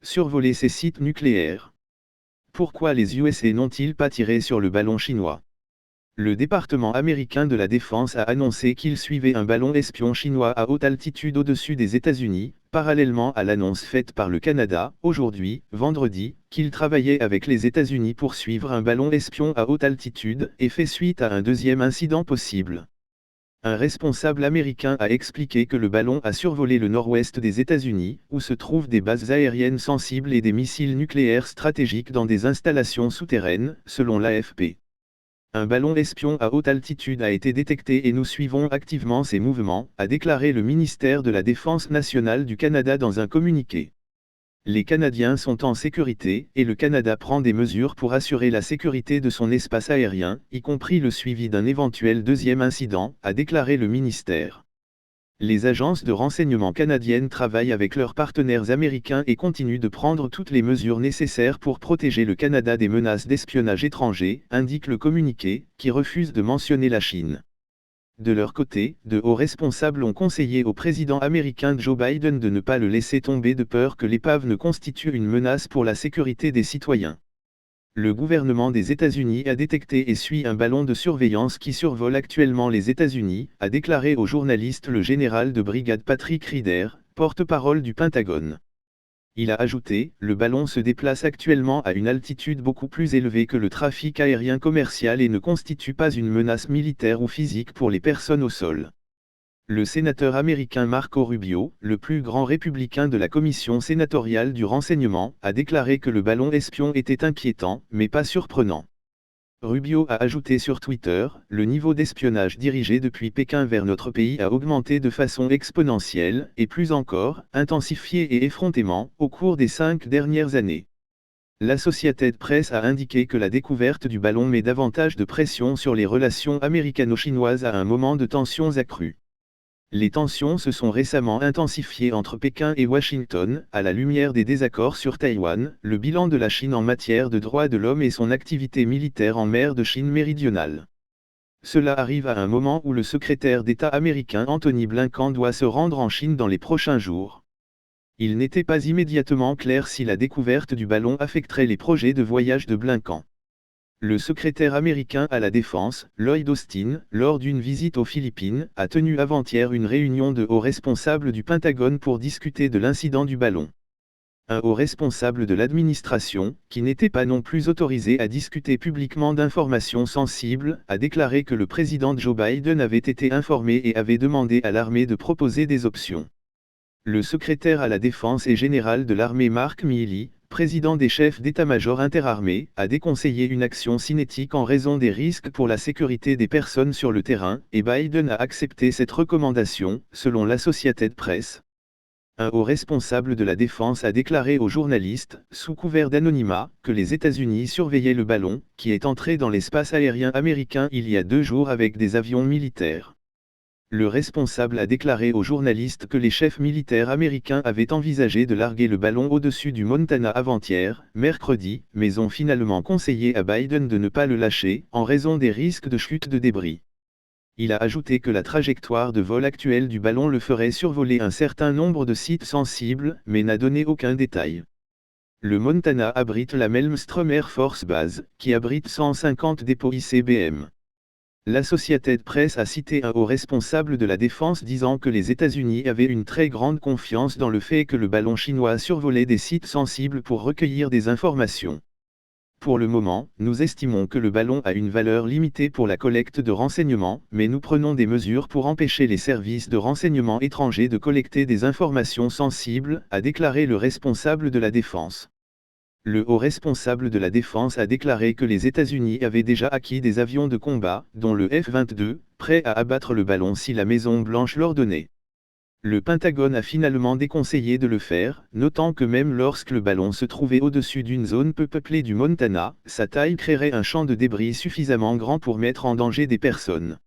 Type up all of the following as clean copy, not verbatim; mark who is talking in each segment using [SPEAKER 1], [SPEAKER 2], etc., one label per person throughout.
[SPEAKER 1] Survoler ces sites nucléaires. Pourquoi les USA n'ont-ils pas tiré sur le ballon chinois? Le département américain de la Défense a annoncé qu'il suivait un ballon espion chinois à haute altitude au-dessus des États-Unis, parallèlement à l'annonce faite par le Canada, aujourd'hui, vendredi, qu'il travaillait avec les États-Unis pour suivre un ballon espion à haute altitude et fait suite à un deuxième incident possible. Un responsable américain a expliqué que le ballon a survolé le nord-ouest des États-Unis, où se trouvent des bases aériennes sensibles et des missiles nucléaires stratégiques dans des installations souterraines, selon l'AFP. Un ballon espion à haute altitude a été détecté et nous suivons activement ses mouvements, a déclaré le ministère de la Défense nationale du Canada dans un communiqué. Les Canadiens sont en sécurité, et le Canada prend des mesures pour assurer la sécurité de son espace aérien, y compris le suivi d'un éventuel deuxième incident, a déclaré le ministère. Les agences de renseignement canadiennes travaillent avec leurs partenaires américains et continuent de prendre toutes les mesures nécessaires pour protéger le Canada des menaces d'espionnage étranger, indique le communiqué, qui refuse de mentionner la Chine. De leur côté, de hauts responsables ont conseillé au président américain Joe Biden de ne pas le laisser tomber de peur que l'épave ne constitue une menace pour la sécurité des citoyens. Le gouvernement des États-Unis a détecté et suit un ballon de surveillance qui survole actuellement les États-Unis, a déclaré au journaliste le général de brigade Patrick Ryder, porte-parole du Pentagone. Il a ajouté, le ballon se déplace actuellement à une altitude beaucoup plus élevée que le trafic aérien commercial et ne constitue pas une menace militaire ou physique pour les personnes au sol. Le sénateur américain Marco Rubio, le plus grand républicain de la commission sénatoriale du renseignement, a déclaré que le ballon espion était inquiétant, mais pas surprenant. Rubio a ajouté sur Twitter, le niveau d'espionnage dirigé depuis Pékin vers notre pays a augmenté de façon exponentielle, et plus encore, intensifié et effrontément, au cours des 5 dernières années. L'Associated Press a indiqué que la découverte du ballon met davantage de pression sur les relations américano-chinoises à un moment de tensions accrues. Les tensions se sont récemment intensifiées entre Pékin et Washington, à la lumière des désaccords sur Taïwan, le bilan de la Chine en matière de droits de l'homme et son activité militaire en mer de Chine méridionale. Cela arrive à un moment où le secrétaire d'État américain Antony Blinken doit se rendre en Chine dans les prochains jours. Il n'était pas immédiatement clair si la découverte du ballon affecterait les projets de voyage de Blinken. Le secrétaire américain à la Défense, Lloyd Austin, lors d'une visite aux Philippines, a tenu avant-hier une réunion de hauts responsables du Pentagone pour discuter de l'incident du ballon. Un haut responsable de l'administration, qui n'était pas non plus autorisé à discuter publiquement d'informations sensibles, a déclaré que le président Joe Biden avait été informé et avait demandé à l'armée de proposer des options. Le secrétaire à la Défense et général de l'armée Mark Milley, président des chefs d'état-major interarmées, a déconseillé une action cinétique en raison des risques pour la sécurité des personnes sur le terrain, et Biden a accepté cette recommandation, selon l'Associated Press. Un haut responsable de la défense a déclaré aux journalistes, sous couvert d'anonymat, que les États-Unis surveillaient le ballon, qui est entré dans l'espace aérien américain il y a 2 jours avec des avions militaires. Le responsable a déclaré aux journalistes que les chefs militaires américains avaient envisagé de larguer le ballon au-dessus du Montana avant-hier, mercredi, mais ont finalement conseillé à Biden de ne pas le lâcher, en raison des risques de chute de débris. Il a ajouté que la trajectoire de vol actuelle du ballon le ferait survoler un certain nombre de sites sensibles, mais n'a donné aucun détail. Le Montana abrite la Malmstrom Air Force Base, qui abrite 150 dépôts ICBM. L'Associated Press a cité un haut responsable de la défense disant que les États-Unis avaient une très grande confiance dans le fait que le ballon chinois survolait des sites sensibles pour recueillir des informations. Pour le moment, nous estimons que le ballon a une valeur limitée pour la collecte de renseignements, mais nous prenons des mesures pour empêcher les services de renseignement étrangers de collecter des informations sensibles, a déclaré le responsable de la défense. Le haut responsable de la défense a déclaré que les États-Unis avaient déjà acquis des avions de combat, dont le F-22, prêts à abattre le ballon si la Maison-Blanche l'ordonnait. Le Pentagone a finalement déconseillé de le faire, notant que même lorsque le ballon se trouvait au-dessus d'une zone peu peuplée du Montana, sa taille créerait un champ de débris suffisamment grand pour mettre en danger des personnes.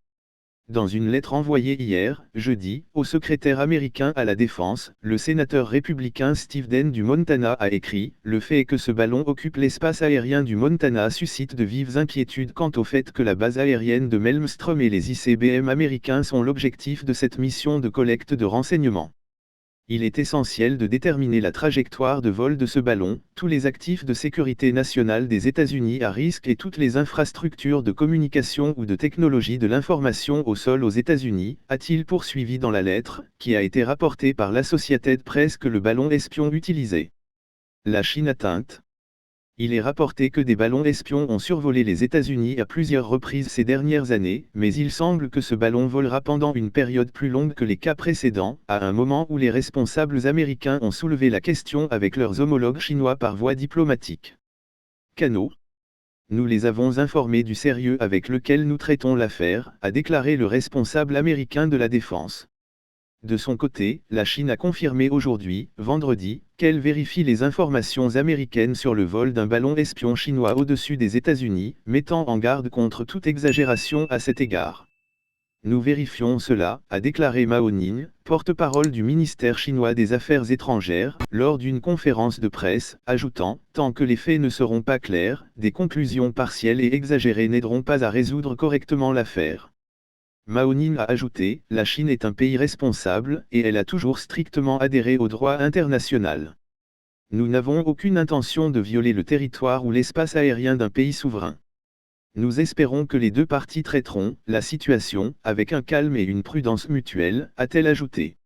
[SPEAKER 1] Dans une lettre envoyée hier, jeudi, au secrétaire américain à la Défense, le sénateur républicain Steve Daines du Montana a écrit « Le fait que ce ballon occupe l'espace aérien du Montana suscite de vives inquiétudes quant au fait que la base aérienne de Malmstrom et les ICBM américains sont l'objectif de cette mission de collecte de renseignements. Il est essentiel de déterminer la trajectoire de vol de ce ballon, tous les actifs de sécurité nationale des États-Unis à risque et toutes les infrastructures de communication ou de technologie de l'information au sol aux États-Unis, a-t-il poursuivi dans la lettre, qui a été rapportée par l'Associated Press que le ballon espion utilisé. La Chine atteinte. Il est rapporté que des ballons espions ont survolé les États-Unis à plusieurs reprises ces dernières années, mais il semble que ce ballon volera pendant une période plus longue que les cas précédents, à un moment où les responsables américains ont soulevé la question avec leurs homologues chinois par voie diplomatique. Cano. Nous les avons informés du sérieux avec lequel nous traitons l'affaire, a déclaré le responsable américain de la défense. De son côté, la Chine a confirmé aujourd'hui, vendredi, qu'elle vérifie les informations américaines sur le vol d'un ballon espion chinois au-dessus des États-Unis, mettant en garde contre toute exagération à cet égard. Nous vérifions cela, a déclaré Mao Ning, porte-parole du ministère chinois des Affaires étrangères, lors d'une conférence de presse, ajoutant, tant que les faits ne seront pas clairs, des conclusions partielles et exagérées n'aideront pas à résoudre correctement l'affaire. Mao Ning a ajouté, la Chine est un pays responsable, et elle a toujours strictement adhéré au droit international. Nous n'avons aucune intention de violer le territoire ou l'espace aérien d'un pays souverain. Nous espérons que les deux parties traiteront la situation avec un calme et une prudence mutuelle, a-t-elle ajouté.